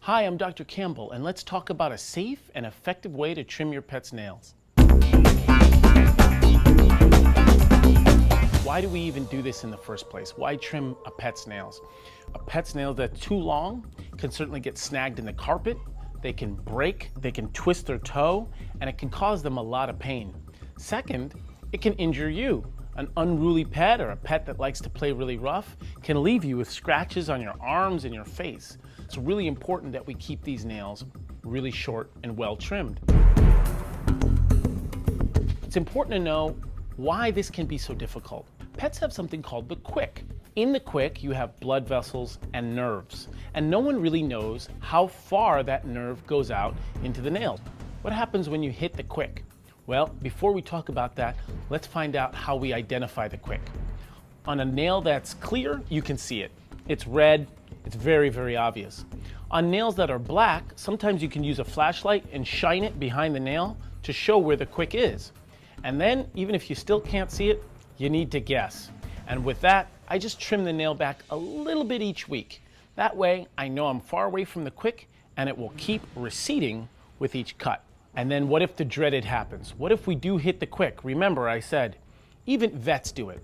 Hi, I'm Dr. Campbell, and let's talk about a safe and effective way to trim your pet's nails. Why do we even do this in the first place? Why trim a pet's nails? A pet's nails that's too long can certainly get snagged in the carpet, they can break, they can twist their toe, and it can cause them a lot of pain. Second, it can injure you. An unruly pet or a pet that likes to play really rough can leave you with scratches on your arms and your face. It's really important that we keep these nails really short and well trimmed. It's important to know why this can be so difficult. Pets have something called the quick. In the quick, you have blood vessels and nerves, and no one really knows how far that nerve goes out into the nail. What happens when you hit the quick? Well, before we talk about that, let's find out how we identify the quick. On a nail that's clear, you can see it. It's red, it's very, very obvious. On nails that are black, sometimes you can use a flashlight and shine it behind the nail to show where the quick is. And then, even if you still can't see it, you need to guess. And with that, I just trim the nail back a little bit each week. That way, I know I'm far away from the quick and it will keep receding with each cut. And then what if the dreaded happens? What if we do hit the quick? Remember, I said, even vets do it.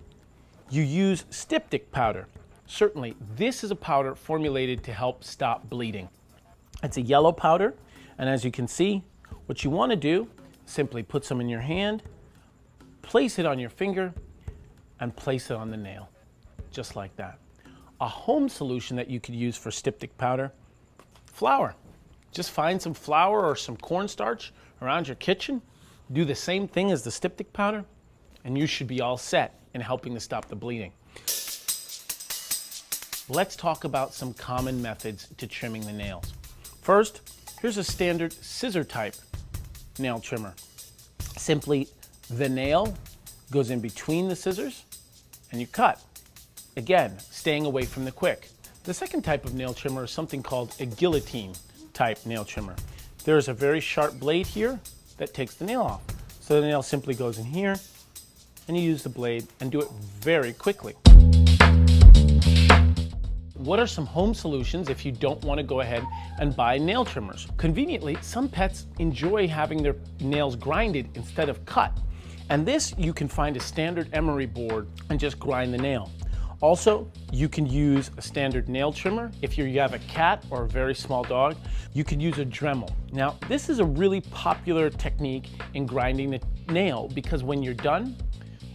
You use styptic powder. Certainly, this is a powder formulated to help stop bleeding. It's a yellow powder, and as you can see, what you want to do, simply put some in your hand, place it on your finger, and place it on the nail, just like that. A home solution that you could use for styptic powder, flour. Just find some flour or some cornstarch around your kitchen, do the same thing as the styptic powder, and you should be all set in helping to stop the bleeding. Let's talk about some common methods to trimming the nails. First, here's a standard scissor type nail trimmer. Simply, the nail goes in between the scissors and you cut. Again, staying away from the quick. The second type of nail trimmer is something called a guillotine type nail trimmer. There's a very sharp blade here that takes the nail off. So the nail simply goes in here and you use the blade and do it very quickly. What are some home solutions if you don't want to go ahead and buy nail trimmers? Conveniently, some pets enjoy having their nails grinded instead of cut. And this, you can find a standard emery board and just grind the nail. Also, you can use a standard nail trimmer. If you have a cat or a very small dog, you can use a Dremel. Now, this is a really popular technique in grinding the nail because when you're done,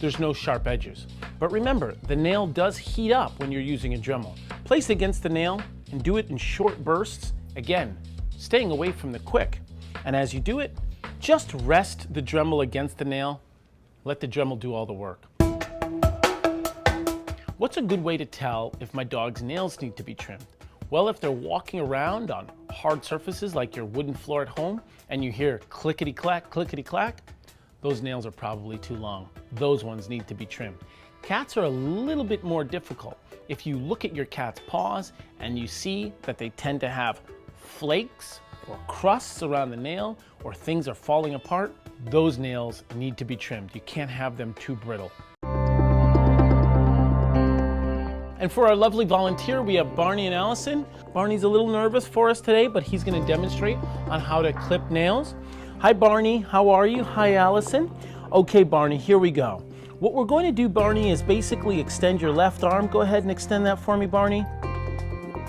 there's no sharp edges. But remember, the nail does heat up when you're using a Dremel. Place it against the nail and do it in short bursts. Again, staying away from the quick. And as you do it, just rest the Dremel against the nail. Let the Dremel do all the work. What's a good way to tell if my dog's nails need to be trimmed? Well, if they're walking around on hard surfaces like your wooden floor at home and you hear clickety-clack, clickety-clack, those nails are probably too long. Those ones need to be trimmed. Cats are a little bit more difficult. If you look at your cat's paws and you see that they tend to have flakes or crusts around the nail or things are falling apart, those nails need to be trimmed. You can't have them too brittle. And for our lovely volunteer, we have Barney and Allison. Barney's a little nervous for us today, but he's going to demonstrate on how to clip nails. Hi, Barney. How are you? Hi, Allison. Okay, Barney, here we go. What we're going to do, Barney, is basically extend your left arm. Go ahead and extend that for me, Barney.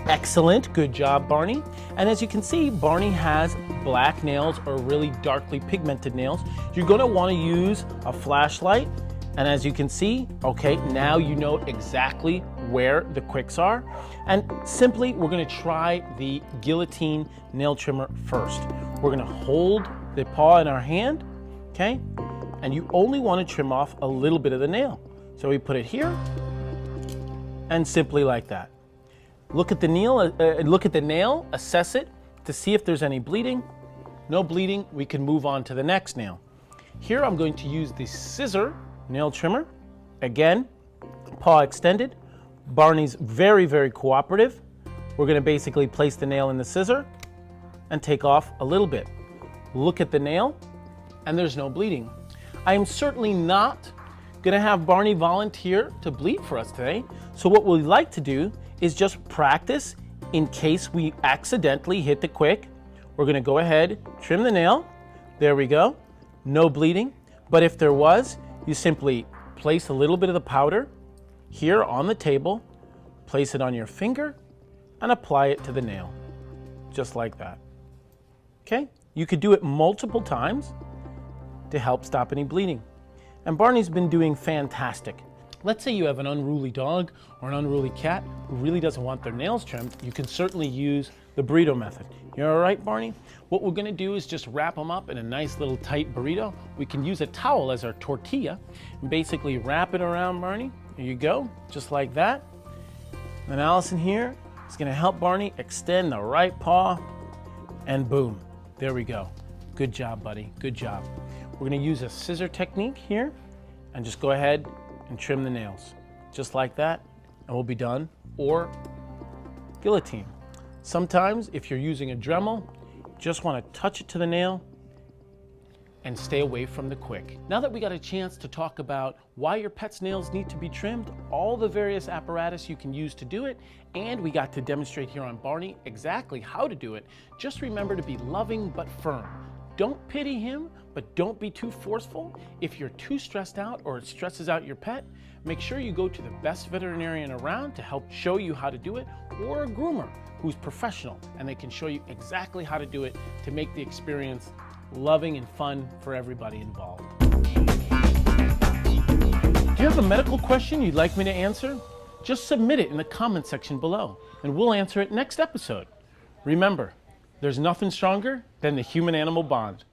Excellent. Good job, Barney. And as you can see, Barney has black nails or really darkly pigmented nails. You're going to want to use a flashlight. And as you can see, okay, now you know exactly where the quicks are. And simply, we're going to try the guillotine nail trimmer first. We're going to hold the paw in our hand, okay? And you only want to trim off a little bit of the nail. So we put it here and simply like that. Look at the nail, assess it to see if there's any bleeding. No bleeding, we can move on to the next nail. Here I'm going to use the scissor nail trimmer. Again, paw extended. Barney's very, very cooperative. We're going to basically place the nail in the scissor and take off a little bit. Look at the nail, and there's no bleeding. I am certainly not going to have Barney volunteer to bleed for us today. So what we'd like to do is just practice In case we accidentally hit the quick, we're gonna go ahead, trim the nail. There we go, no bleeding. But if there was, you simply place a little bit of the powder here on the table, place it on your finger, and apply it to the nail, just like that. Okay, you could do it multiple times to help stop any bleeding. And Barney's been doing fantastic. Let's say you have an unruly dog or an unruly cat who really doesn't want their nails trimmed. You can certainly use the burrito method. You all right, Barney? What we're gonna do is just wrap them up in a nice little tight burrito. We can use a towel as our tortilla and basically wrap it around Barney. There you go, just like that. And Allison here is gonna help Barney extend the right paw, and boom, there we go. Good job, buddy, good job. We're gonna use a scissor technique here and just go ahead and trim the nails, just like that, and we'll be done. Or guillotine. Sometimes if you're using a Dremel, just want to touch it to the nail and stay away from the quick. Now that we got a chance to talk about why your pet's nails need to be trimmed, all the various apparatus you can use to do it, and we got to demonstrate here on Barney exactly how to do it, just remember to be loving but firm. Don't pity him, but don't be too forceful. If you're too stressed out or it stresses out your pet, make sure you go to the best veterinarian around to help show you how to do it, or a groomer who's professional and they can show you exactly how to do it to make the experience loving and fun for everybody involved. Do you have a medical question you'd like me to answer? Just submit it in the comment section below and we'll answer it next episode. Remember, there's nothing stronger than the human-animal bond.